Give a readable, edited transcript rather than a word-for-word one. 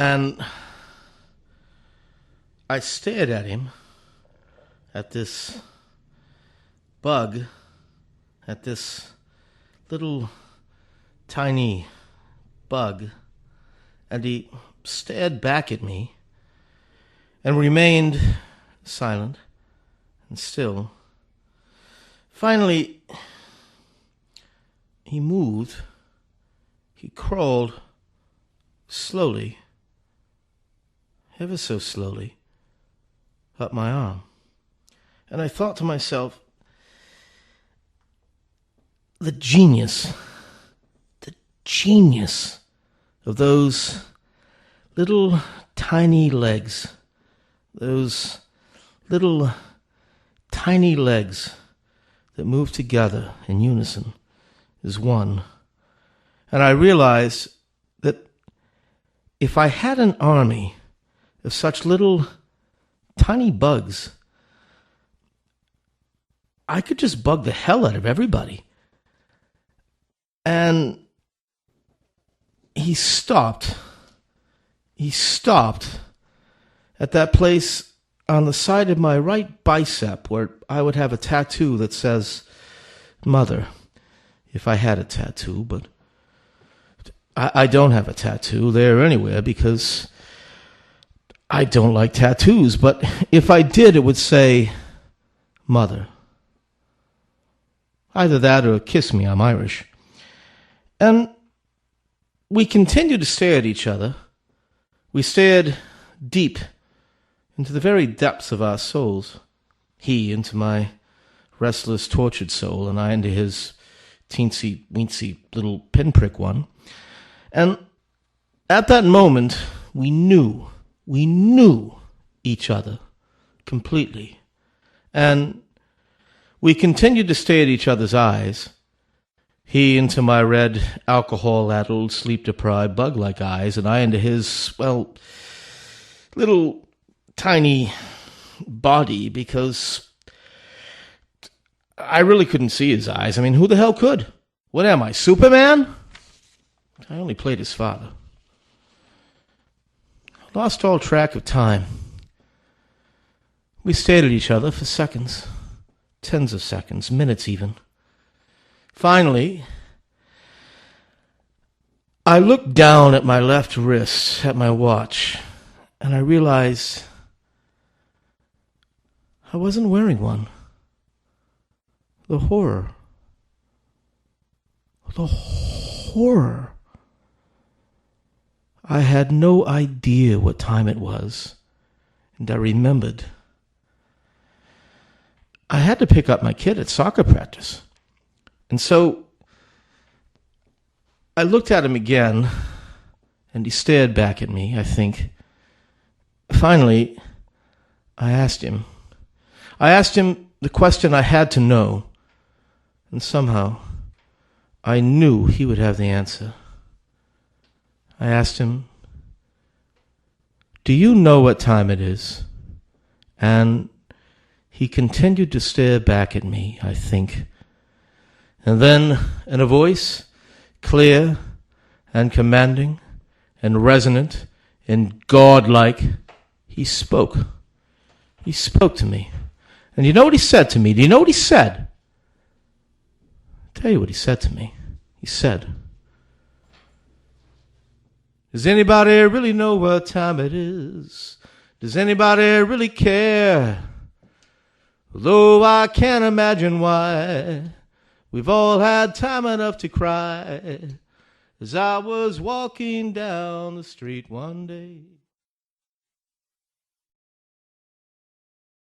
And I stared at him, at this bug, at this little tiny bug, and he stared back at me and remained silent and still. Finally, he moved. He crawled slowly, ever so slowly, up my arm. And I thought to myself, the genius of those little tiny legs, those little tiny legs that move together in unison is one. And I realized that if I had an army of such little tiny bugs, I could just bug the hell out of everybody. And he stopped at that place on the side of my right bicep where I would have a tattoo that says Mother, if I had a tattoo, but I don't have a tattoo there anywhere because I don't like tattoos. But if I did, it would say Mother. Either that or kiss me, I'm Irish. And we continued to stare at each other. We stared deep into the very depths of our souls. He into my restless, tortured soul, and I into his teensy-weensy little pinprick one. And at that moment, we knew each other completely. And we continued to stare at each other's eyes. He into my red, alcohol-addled, sleep-deprived, bug-like eyes, and I into his, well, little tiny body, because I really couldn't see his eyes. I mean, who the hell could? What am I, Superman? I only played his father. Lost all track of time. We stared at each other for seconds, tens of seconds, minutes even. Finally, I looked down at my left wrist, at my watch, and I realized I wasn't wearing one. The horror. I had no idea what time it was, and I remembered I had to pick up my kid at soccer practice. And so I looked at him again, and he stared back at me, I think. Finally, I asked him the question I had to know, and somehow I knew he would have the answer. I asked him, "Do you know what time it is?" And he continued to stare back at me, I think. And then, in a voice clear and commanding and resonant and godlike, he spoke. He spoke to me. And you know what he said to me? Do you know what he said? I'll tell you what he said to me. He said, "Does anybody really know what time it is? Does anybody really care? Although I can't imagine why. We've all had time enough to cry. As I was walking down the street one day,